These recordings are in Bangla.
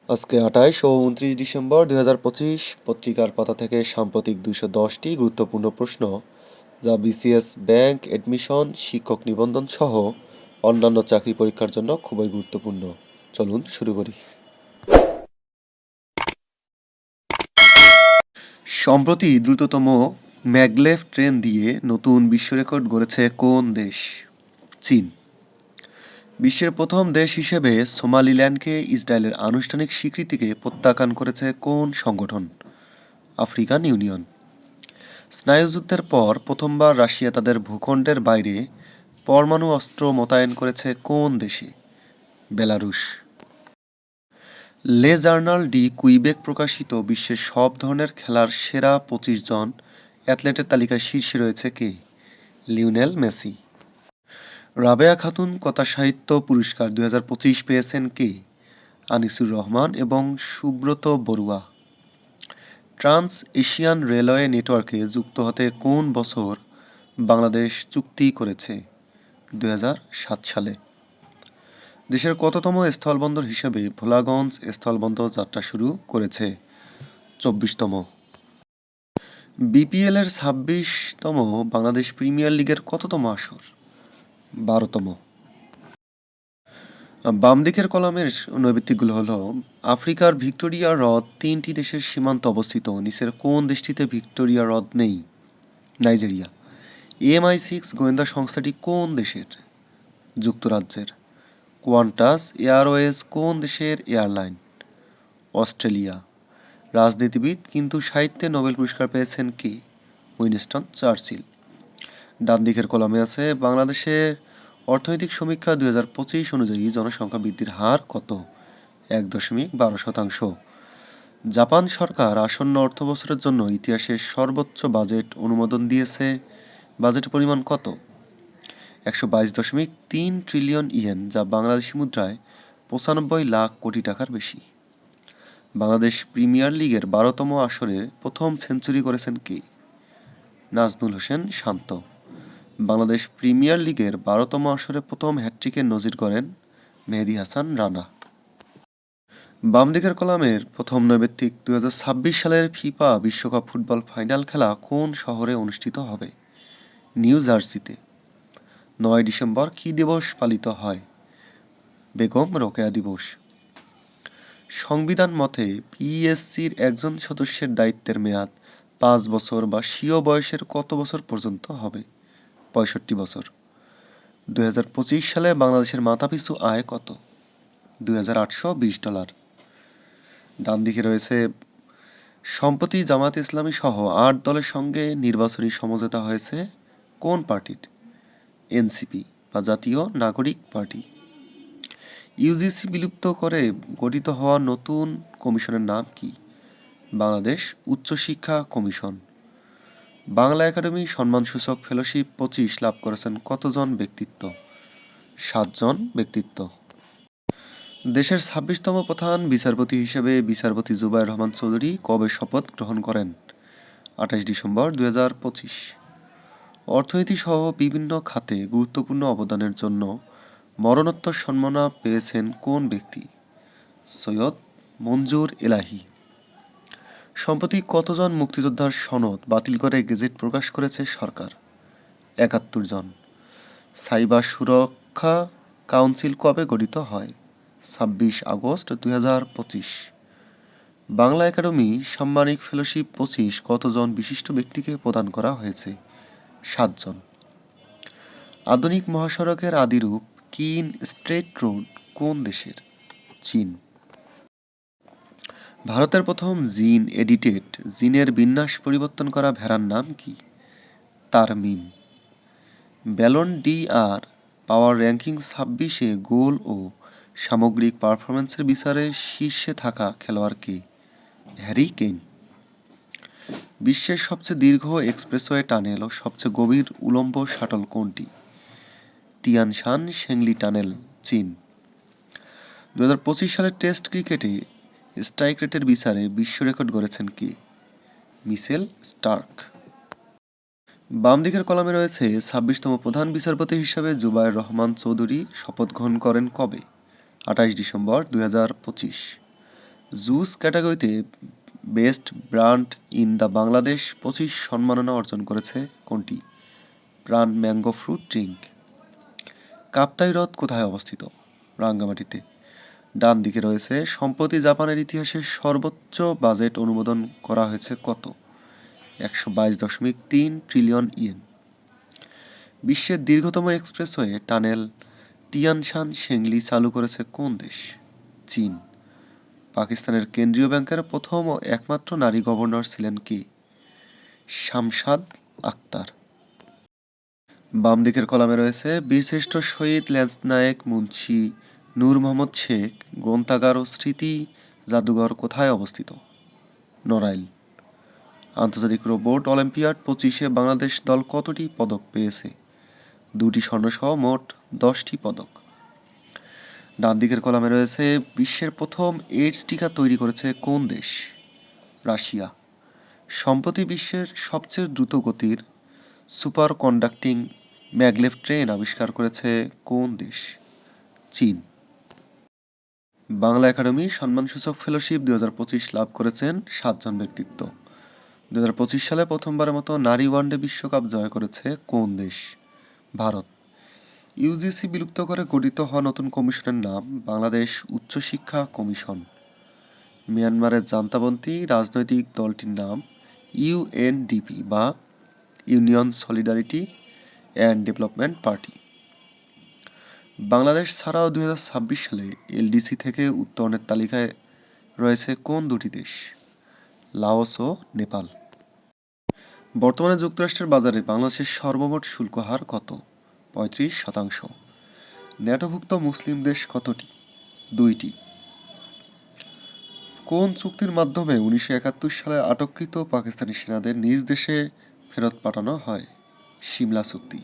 আজকে ২৮ ও ২৯ ডিসেম্বর ২০২৫ পত্রিকার পাতা থেকে সাম্প্রতিক ২১০টি গুরুত্বপূর্ণ প্রশ্ন যা বিসিএস, ব্যাংক, এডমিশন, শিক্ষক নিবন্ধন সহ অন্যান্য চাকরি পরীক্ষার জন্য খুবই গুরুত্বপূর্ণ। চলুন শুরু করি। সম্প্রতি দ্রুততম ম্যাগলেভ ট্রেন দিয়ে নতুন বিশ্ব রেকর্ড গড়েছে কোন দেশ? চীন। বিশ্বের প্রথম দেশ হিসেবে সোমালিল্যান্ডকে ইসরায়েলের আনুষ্ঠানিক স্বীকৃতিকে প্রত্যাখ্যান করেছে কোন সংগঠন? African union. স্নায়ুযুদ্ধের পর প্রথমবার রাশিয়া তাদের ভূখণ্ডের বাইরে পরমাণু অস্ত্র মোতায়েন করেছে কোন দেশে? বেলারুশ। লে জার্নাল ডি কুইবেক প্রকাশিত বিশ্বের সব ধরনের খেলার সেরা ২৫ জন অ্যাথলেটের তালিকায় শীর্ষে রয়েছে কে? Lionel Messi. রাবেয়া খাতুন কথা সাহিত্য পুরস্কার ২০২৫ পেয়েছেন কে? আনিসুর রহমান এবং Subrata Barua. Trans Asian railway নেটওয়ার্কে যুক্ত হতে কোন বছর বাংলাদেশ চুক্তি করেছে? ২০০৭ সালে। দেশের কততম স্থলবন্দর হিসেবে ভোলাগঞ্জ স্থলবন্দর যাত্রা শুরু করেছে? ২৪তম। বিপিএলের ২৬তম বাংলাদেশ প্রিমিয়ার লিগের কততম আসর? ১২তম। বাম দিকের কলামের নৈবেত্তিকগুলো হলো: আফ্রিকার ভিক্টোরিয়া হ্রদ ৩টি দেশের সীমান্তে অবস্থিত, নিচের কোন দেশটিতে ভিক্টোরিয়া হ্রদ নেই? নাইজেরিয়া। MI6 গোয়েন্দা সংস্থাটি কোন দেশের? যুক্তরাজ্যের। কোয়ান্টাস এয়ারওয়েজ কোন দেশের এয়ারলাইন? অস্ট্রেলিয়া। রাজনীতিবিদ কিন্তু সাহিত্যে নোবেল পুরস্কার পেয়েছেন কে? Winston Churchill. ডান দিকের কলামে আছে বাংলাদেশের অর্থনৈতিক সমীক্ষা ২০২৫ অনুযায়ী জনসংখ্যা বৃদ্ধির হার কত? ১.১২%। জাপান সরকার আসন্ন অর্থবছরের জন্য ইতিহাসের সর্বোচ্চ বাজেট অনুমোদন দিয়েছে। বাজেটের পরিমাণ কত? ১২২.৩ ট্রিলিয়ন ইয়েন, যা বাংলাদেশি মুদ্রায় ৯৫ লাখ কোটি টাকার বেশি। বাংলাদেশ প্রিমিয়ার লিগের ১২তম আসরে প্রথম সেঞ্চুরি করেছেন কে? নাজমুল হোসেন শান্ত। বাংলাদেশ প্রিমিয়ার লিগের ১২তম আসরে প্রথম হ্যাটট্রিকের নজির গড়েন মেহেদী হাসান রানা। বাম দিকের কলামের প্রথম নৈবেত্তিক ২০২৬ সালের ফিফা বিশ্বকাপ ফুটবল ফাইনাল খেলা কোন শহরে অনুষ্ঠিত হবে? নিউ জার্সিতে। ৯ ডিসেম্বর কী দিবস পালিত হয়? বেগম রোকেয়া দিবস। সংবিধান মতে পিএসসির একজন সদস্যের দায়িত্বের মেয়াদ ৫ বছর বা স্বীয় বয়সের কত বছর পর্যন্ত হবে? ৬৫ বছর। ২০২৫ সালে বাংলাদেশের মাথাপিছু আয় কত? $২,৮২০। ডান দিকে রয়েছে সম্প্রতি জামায়াত ইসলামী সহ ৮ দলের সঙ্গে নির্বাচনী সমঝোতা হয়েছে কোন পার্টির? এনসিপি বা জাতীয় নাগরিক পার্টি। ইউজিসি বিলুপ্ত করে গঠিত হওয়া নতুন কমিশনের নাম কি? বাংলাদেশ উচ্চশিক্ষা কমিশন। বাংলা একাডেমি সম্মানসূচক ফেলোশিপ ২৫ লাভ করেছেন কতজন ব্যক্তিত্ব? ৭ জন ব্যক্তিত্ব। দেশের ২৬তম প্রধান বিচারপতি হিসেবে বিচারপতি জুবায়ের রহমান চৌধুরী কবে শপথ গ্রহণ করেন? ২৮ ডিসেম্বর ২০২৫। অর্থনীতি সহ বিভিন্ন খাতে গুরুত্বপূর্ণ অবদানের জন্য মরণোত্তর সম্মাননা পেয়েছেন কোন ব্যক্তি? সৈয়দ মঞ্জুর এলাহি। সম্প্রতি কতজন মুক্তিযোদ্ধার সনদ বাতিল করে গেজেট প্রকাশ করেছে সরকার? ৭১ জন। সাইবার সুরক্ষা কাউন্সিল কবে গঠিত হয়? ২৬ আগস্ট ২০২৫। বাংলা একাডেমি সাম্মানিক ফেলোশিপ ২৫ কতজন বিশিষ্ট ব্যক্তিকে প্রদান করা হয়েছে? ৭ জন। আধুনিক মহাসড়কের আদিরূপ কিন স্ট্রেট রোড কোন দেশের? চীন। ভারতের প্রথম জিন এডিটেড জিনের বিন্যাস পরিবর্তন করা ভেড়ার নাম কি? তারমিম। ব্যালন ডি আর পাওয়ার র্যাঙ্কিং ২৬-এ গোল ও সামগ্রিক পারফরম্যান্সের বিচারে শীর্ষে থাকা খেলোয়াড় কে? Harry Kane. বিশ্বের সবচেয়ে দীর্ঘ এক্সপ্রেসওয়ে টানেল ও সবচেয়ে গভীর উলম্ব শাটল কোনটি? টিয়ানশান শেংলি টানেল, চীন। ২০২৫ সালের টেস্ট ক্রিকেটে স্ট্রাইক রেটের বিচারে বিশ্ব রেকর্ড গড়েছেন কে? Mitchell Starc. বাম দিকের কলামে রয়েছে ২৬তম প্রধান বিচারপতি হিসেবে জুবায়ের রহমান চৌধুরী শপথ গ্রহণ করেন কবে? ২৮ ডিসেম্বর ২০২৫। জুস ক্যাটাগরিতে best brand in the Bangladesh 25 সম্মাননা অর্জন করেছে কোনটি? প্রাণ ম্যাঙ্গো ফ্রুট ড্রিঙ্ক। কাপ্তাই হ্রদ কোথায় অবস্থিত? রাঙ্গামাটিতে। ডান দিকে রয়েছে সম্প্রতি জাপানের ইতিহাসে সর্বোচ্চ বাজেট অনুমোদন করা হয়েছে কত? 122.3 ট্রিলিয়ন ইয়েন। বিশ্বের দীর্ঘতম এক্সপ্রেসওয়ে টানেল তিয়ানশান সেংলি চালু করেছে কোন দেশ? চীন। পাকিস্তানের কেন্দ্রীয় ব্যাংকের প্রথম ও একমাত্র নারী গভর্নর ছিলেন কে? শামশাদ আক্তার। বাম দিকের কলামে রয়েছে বীরশ্রেষ্ঠ শহীদ ল্যান্সনায়েক মুন্সি নূর মোহাম্মদ শেখ গ্রন্থাগার ও স্মৃতি জাদুঘর কোথায় অবস্থিত? নড়াইল। আন্তর্জাতিক রোবট অলিম্পিয়াড 25-এ বাংলাদেশ দল কতটি পদক পেয়েছে? 2টি স্বর্ণসহ মোট 10টি পদক। ডান দিকের কলামে রয়েছে বিশ্বের প্রথম এইডস টিকা তৈরি করেছে কোন দেশ? রাশিয়া। সম্প্রতি বিশ্বের সবচেয়ে দ্রুত গতির সুপার কন্ডাক্টিং ম্যাগলেভ ট্রেন আবিষ্কার করেছে কোন দেশ? চীন। বাংলা একাডেমি সম্মানসূচক ফেলোশিপ 2025 লাভ করেছেন 7 জন ব্যক্তিত্ব। 2025 সালে প্রথমবারের মতো নারী ওয়ানডে বিশ্বকাপ জয় করেছে কোন দেশ? ভারত। ইউজিসি বিলুপ্ত করে গঠিত হওয়া নতুন কমিশনের নাম বাংলাদেশ উচ্চশিক্ষা কমিশন। মিয়ানমারের জান্তাবন্দি রাজনৈতিক দলটির নাম ইউএনডিপি বা union solidarity and development party. Bangladesh ছাড়াও 2026 সালে এলডিসি থেকে উত্তরণের তালিকায় রয়েছে কোন দুটি দেশ? লাওস ও নেপাল। বর্তমানে যুক্তরাষ্ট্রের বাজারে বাংলাদেশের সর্বমোট শুল্ক হার কত? 35%। ন্যাটোভুক্ত মুসলিম দেশ কতটি? 2টি। কোন চুক্তির মাধ্যমে 1971 সালে আটককৃত পাকিস্তানি সেনাদের নিজ দেশে ফেরত পাঠানো হয়? সিমলা চুক্তি।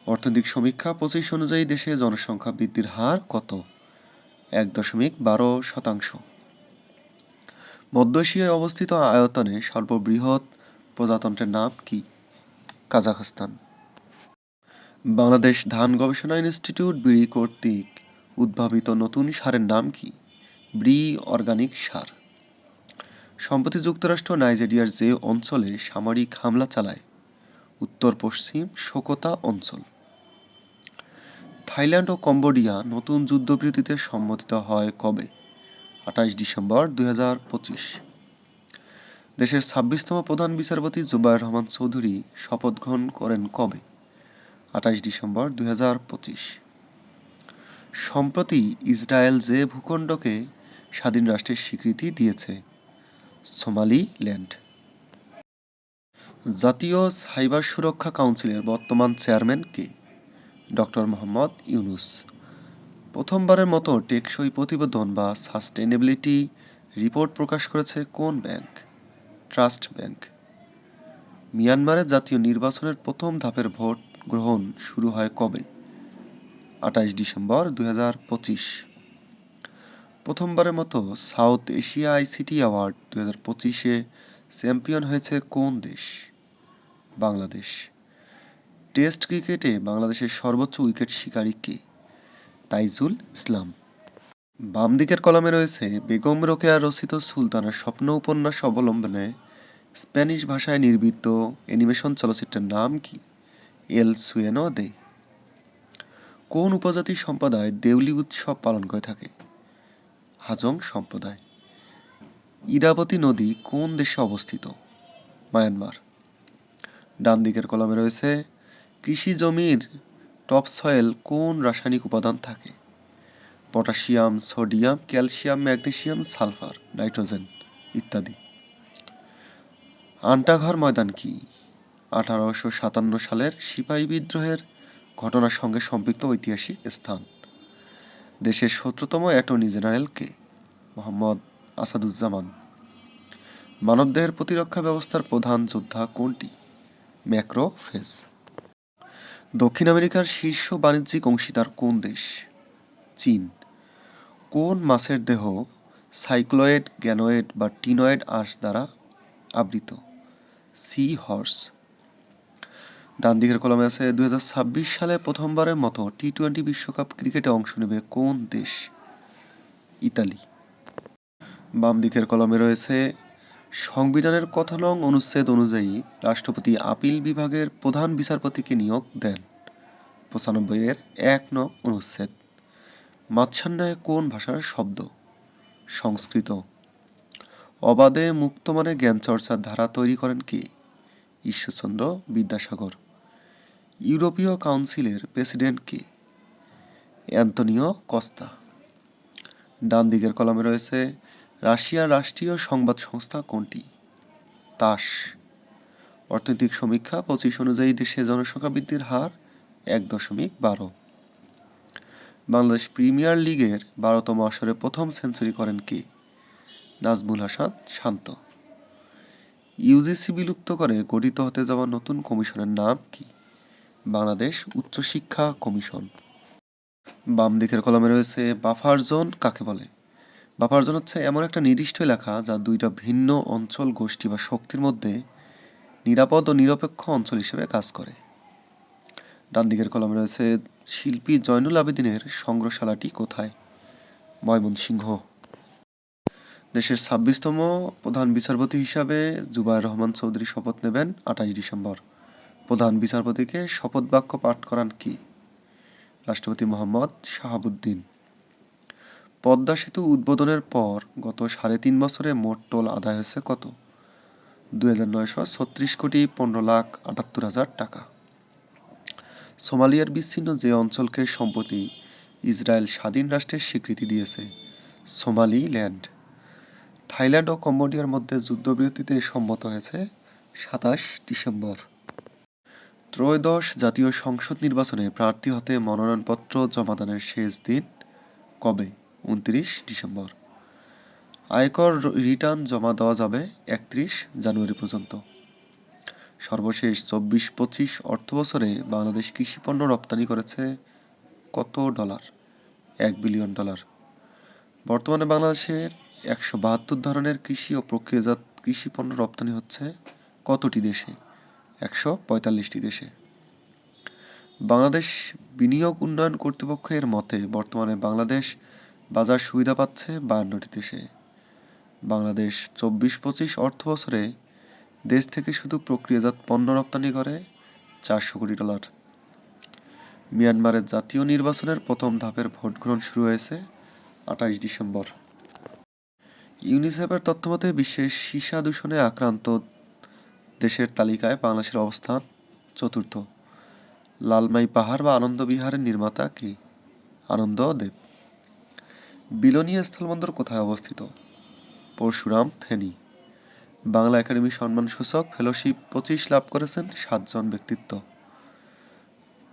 অর্থনৈতিক সমীক্ষা 25 অনুযায়ী দেশে জনসংখ্যা বৃদ্ধির হার কত? 1.12%। মধ্য এশিয়ায় অবস্থিত আয়তনে সর্ববৃহৎ প্রজাতন্ত্রের নাম কি? কাজাখস্তান। বাংলাদেশ ধান গবেষণা ইনস্টিটিউট বিড়ি কর্তৃক উদ্ভাবিত নতুন সারের নাম কি? ব্রি অর্গানিক সার। সম্প্রতি যুক্তরাষ্ট্র নাইজেরিয়ার যে অঞ্চলে সামরিক হামলা চালায়? উত্তর পশ্চিম সোকোতা অঞ্চল। থাইল্যান্ড ও কম্বোডিয়া নতুন যুদ্ধবিরতিতে সম্মত হয় কবে? 28 ডিসেম্বর 2025। দেশের 26তম প্রধান বিচারপতি জুবায়ের রহমান চৌধুরী শপথ গ্রহণ করেন কবে? 28 ডিসেম্বর 2025। সম্প্রতি ইসরায়েল যে ভূখণ্ডকে স্বাধীন রাষ্ট্রের স্বীকৃতি দিয়েছে? সোমালিল্যান্ড। জাতীয় সাইবার সুরক্ষা কাউন্সিলের বর্তমান চেয়ারম্যান কে? ডক্টর মোহাম্মদ ইউনুস। প্রথমবারের মতো টেকসই প্রতিবেদন বা সাস্টেনেবিলিটি রিপোর্ট প্রকাশ করেছে কোন ব্যাংক? Trust bank. মিয়ানমারের জাতীয় নির্বাচনের প্রথম ধাপের ভোট গ্রহণ শুরু হয় কবে? 28 ডিসেম্বর 2025। প্রথমবারের মতো সাউথ এশিয়া আইসিটি অ্যাওয়ার্ড 2025-এ চ্যাম্পিয়ন হয়েছে কোন দেশ? বাংলাদেশ। টেস্ট ক্রিকেটে বাংলাদেশের সর্বোচ্চ উইকেট শিকারী কে? তাইজুল ইসলাম। বাম দিকের কলামে রয়েছে বেগম রোকেয়া রচিত সুলতানের স্বপ্ন উপন্যাস অবলম্বনে স্প্যানিশ ভাষায় নির্মিত অ্যানিমেশন চলচ্চিত্রের নাম কি? এল সুয়েনো দে। কোন উপজাতি সম্প্রদায় দেউলি উৎসব পালন করে থাকে? হাজং সম্প্রদায়। ইরাবতী নদী কোন দেশে অবস্থিত? মায়ানমার। ডান দিকের কলামে রয়েছে কৃষি জমির টপসয়েল কোন রাসায়নিক উপাদান থাকে? Potassium, sodium, calcium, magnesium, sulphur, nitrogen ইত্যাদি। আন্টাঘর ময়দান কি? 1857 সালের সিপাহী বিদ্রোহের ঘটনার সঙ্গে সম্পৃক্ত ঐতিহাসিক স্থান। দেশের 17তম অ্যাটর্নি জেনারেল কে? মোহাম্মদ আসাদুজ্জামান। মানবদেহের প্রতিরক্ষা ব্যবস্থার প্রধান যোদ্ধা কোনটি? ম্যাক্রোফেজ। দক্ষিণ আমেরিকার শীর্ষ বাণিজ্যিক অংশীদার কোন দেশ? চীন। কোন মাছের দেহ সাইক্লোয়েড, গ্যানোয়েড বা টিনয়েড আঁশ দ্বারা আবৃত? C horse. ডান দিকের কলমে আছে 2026 সালে প্রথমবারের মতো টি-20 বিশ্বকাপ ক্রিকেটে অংশ নেবে কোন দেশ? ইতালি। বাম দিকের কলমে রয়েছে সংবিধানের কত নং অনুচ্ছেদ অনুযায়ী রাষ্ট্রপতি আপিল বিভাগের প্রধান বিচারপতিকে নিয়োগ দেন? 95-এর 1 নং অনুচ্ছেদ। মাৎস্যান্যায় কোন ভাষার শব্দ? সংস্কৃত। অবাধে মুক্তমনে জ্ঞান চর্চার ধারা তৈরি করেন কে? ঈশ্বরচন্দ্র বিদ্যাসাগর। ইউরোপীয় কাউন্সিলের প্রেসিডেন্ট কে? Antonio Costa. ডান দিকের কলমে রয়েছে রাশিয়ার রাষ্ট্রীয় সংবাদ সংস্থা কোনটি? তাস। অর্থনৈতিক সমীক্ষা 25 অনুযায়ী দেশে জনসংখ্যা বৃদ্ধির হার 1.12। বাংলাদেশ প্রিমিয়ার লিগের 12তম আসরে প্রথম সেঞ্চুরি করেন কে? নাজমুল হাসান শান্ত। ইউজিসি বিলুপ্ত করে গঠিত হতে যাওয়া নতুন কমিশনের নাম কি? বাংলাদেশ উচ্চশিক্ষা কমিশন। বাম দিকের কলমে রয়েছে বাফার জোন কাকে বলে? বাফার জোন হচ্ছে এমন একটা নির্দিষ্ট এলাকা যা দুইটা ভিন্ন অঞ্চল, গোষ্ঠী বা শক্তির মধ্যে নিরাপদ ও নিরপেক্ষ অঞ্চল হিসেবে কাজ করে। ডান দিকের কলমে রয়েছে শিল্পী জয়নুল আবেদিনের সংগ্রহশালাটি কোথায়? ময়মনসিংহ। দেশের 26তম প্রধান বিচারপতি হিসাবে জুবায়ের রহমান চৌধুরী শপথ নেবেন 28 ডিসেম্বর। প্রধান বিচারপতিকে শপথ বাক্য পাঠ করান কি? রাষ্ট্রপতি মোহাম্মদ শাহাবুদ্দিন। পদ্মা সেতু উদ্বোধনের পর গত 3.5 বছরে মোট টোল আদায় হয়েছে কত? 2,936,15,78,000 টাকা। সোমালিয়ার বিচ্ছিন্ন যে অঞ্চলকে সম্প্রতি ইসরায়েল স্বাধীন রাষ্ট্রের স্বীকৃতি দিয়েছে? সোমালিল্যান্ড। থাইল্যান্ড ও কম্বোডিয়ার মধ্যে যুদ্ধবিরতিতে সম্মত হয়েছে 27 ডিসেম্বর। ত্রয়োদশ জাতীয় সংসদ নির্বাচনে প্রার্থী হতে মনোনয়নপত্র জমাদানের শেষ দিন কবে? 29 ডিসেম্বর। আয়কর রিটার্ন জমা দেওয়া যাবে 31 জানুয়ারি পর্যন্ত। সর্বশেষ 24-25 অর্থবছরে বাংলাদেশ কৃষিপণ্য রপ্তানি করেছে কত ডলার? $1 বিলিয়ন। বর্তমানে বাংলাদেশের 172 ধরনের কৃষি ও প্রক্রিয়াজাত কৃষি পণ্য রপ্তানি হচ্ছে কতটি দেশে? 145টি দেশে। বাংলাদেশ বিনিয়োগ উন্নয়ন কর্তৃপক্ষ এর মতে বর্তমানে বাংলাদেশ বাজার সুবিধা পাচ্ছে 52টি দেশে। বাংলাদেশ 24-25 অর্থবছরে দেশ থেকে শুধু প্রক্রিয়াজাত পণ্য রপ্তানি করে $400 কোটি। মিয়ানমারের জাতীয় নির্বাচনের প্রথম ধাপের ভোট গ্রহণ শুরু হয়েছে 28 ডিসেম্বর। ইউনিসেফের তথ্যমতে বিশ্বের সীসা দূষণে আক্রান্ত দেশের তালিকায় বাংলাদেশের অবস্থান 4র্থ। লালমাই পাহাড় বা আনন্দ বিহারের নির্মাতা কে? আনন্দদেব। বিলোনিয়া স্থলবন্দর কোথায় অবস্থিত? পরশুরাম, ফেনী। বাংলা একাডেমি সম্মানসূচক ফেলোশিপ 25 লাভ করেছেন 7 জন ব্যক্তিত্ব।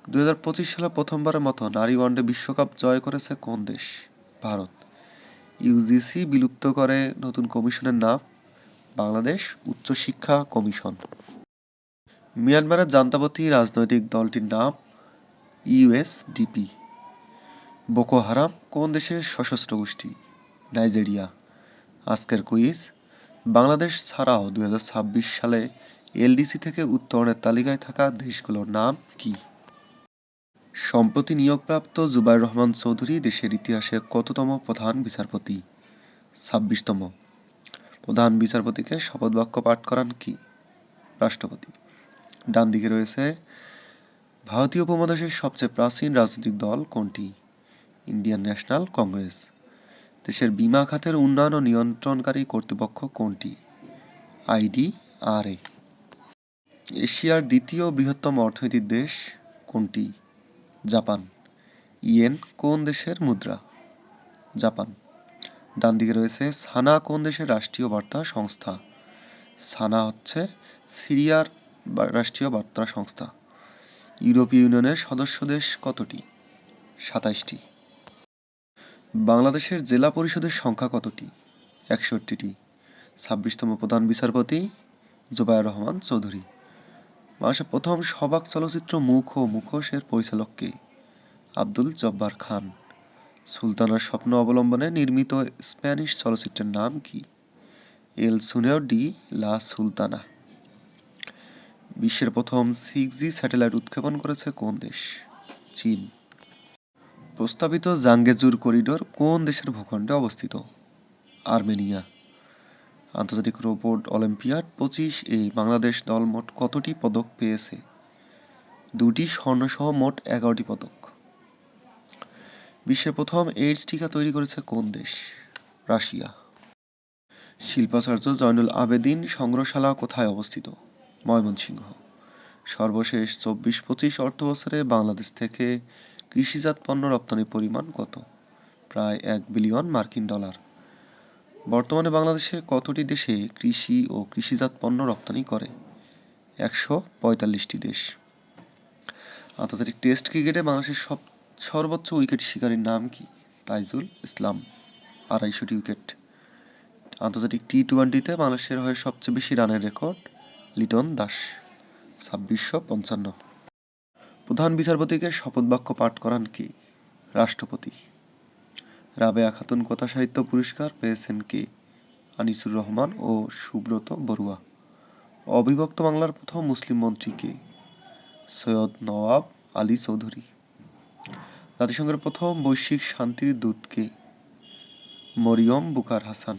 2025 সালে প্রথমবারের মতো নারী ওয়ানডে বিশ্বকাপ জয় করেছে কোন দেশ? ভারত। ইউজিসি বিলুপ্ত করে নতুন কমিশনের নাম? বাংলাদেশ উচ্চশিক্ষা কমিশন। মিয়ানমারের জান্তাবতী রাজনৈতিক দলটির নাম ইউএসডিপি। বোকো হারাম কোন দেশের সশস্ত্র গোষ্ঠী? নাইজেরিয়া। আজকের কুইজ, বাংলাদেশ ছাড়াও 2026 সালে এলডিসি থেকে উত্তরণের তালিকায় থাকা দেশগুলোর নাম কি? সম্প্রতি নিয়োগপ্রাপ্ত জুবায়ের রহমান চৌধুরী দেশের ইতিহাসে কততম প্রধান বিচারপতি? 26তম। প্রধান বিচারপতিকে শপথ বাক্য পাঠ করান কি? রাষ্ট্রপতি। ডান দিকে রয়েছে ভারতীয় উপমহাদেশের সবচেয়ে প্রাচীন রাজনৈতিক দল কোনটি? Indian national Congress. দেশের বীমা খাতের উন্নয়ন ও নিয়ন্ত্রণকারী কর্তৃপক্ষ কোনটি? IDRA। এশিয়ার দ্বিতীয় বৃহত্তম অর্থনৈতিক দেশ কোনটি? জাপান। ইয়েন কোন দেশের মুদ্রা? জাপান। ডান দিকে রয়েছে সানা কোন দেশের রাষ্ট্রীয় বার্তা সংস্থা? সানা হচ্ছে সিরিয়ার রাষ্ট্রীয় বার্তা সংস্থা। ইউরোপীয় ইউনিয়নের সদস্য দেশ কতটি? 27টি। বাংলাদেশের জেলা পরিষদের সংখ্যা কতটি? 61টি। 26তম প্রধান বিচারপতি জুবায়ের রহমান চৌধুরী। বাংলাদেশের প্রথম সবাক চলচ্চিত্র মুখ ও মুখোশের পরিচালক কে? আব্দুল জব্বার খান। সুলতানার স্বপ্ন অবলম্বনে নির্মিত স্প্যানিশ চলচ্চিত্রের নাম কি? এল সুনিয়র ডি লা সুলতানা। বিশ্বের প্রথম 6G স্যাটেলাইট উৎক্ষেপণ করেছে কোন দেশ? চীন। প্রস্তাবিত জাঙ্গেজুর করিডোর কোন দেশের ভূখণ্ডে অবস্থিত? আর্মেনিয়া। আন্তর্জাতিক রোবট অলিম্পিয়াড 25 বাংলাদেশ দল মোট কতটি পদক পেয়েছে? 2টি স্বর্ণসহ মোট 11টি পদক। বিশ্বের প্রথম এইডস টিকা তৈরি করেছে কোন দেশ? রাশিয়া। শিল্পাচার্য জয়নুল আবেদিন সংগ্রহশালা কোথায় অবস্থিত? ময়মনসিংহ। সর্বশেষ 24-25 অর্থবছরে বাংলাদেশ থেকে কৃষিজাত পণ্য রপ্তানির পরিমাণ কত? প্রায় $1 বিলিয়ন। বর্তমানে বাংলাদেশে কতটি দেশে কৃষি ও কৃষিজাত পণ্য রপ্তানি করে? 145টি দেশ। আন্তর্জাতিক টেস্ট ক্রিকেটে বাংলাদেশের সর্বোচ্চ উইকেট শিকারীর নাম কি? তাইজুল ইসলাম, 250টি উইকেট। আন্তর্জাতিক টি-20তে বাংলাদেশের হয়ে সবচেয়ে বেশি রানের রেকর্ড লিটন দাস, 2655। প্রধান বিচারপতিকে শপথ বাক্য পাঠ করান কে? রাষ্ট্রপতি। রাবেয়া খাতুন কথা সাহিত্য পুরস্কার পেয়েছেন কে? আনিসুর রহমান ও সুব্রত বড়ুয়া। অবিভক্ত বাংলার প্রথম মুসলিম মন্ত্রী কে? সৈয়দ নওয়াব আলী চৌধুরী। জাতিসংঘের প্রথম বৈশ্বিক শান্তির দূত কে? মরিয়ম বুকার হাসান।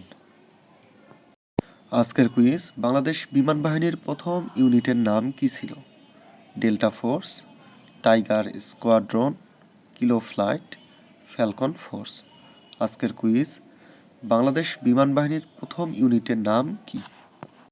আজকের কুইজ, বাংলাদেশ বিমান বাহিনীর প্রথম ইউনিটের নাম কি ছিল? Delta force, tiger squadron, kilo flight, Falcon force. আজকের কুইজ, বাংলাদেশ বিমান বাহিনীর প্রথম ইউনিটের নাম কি?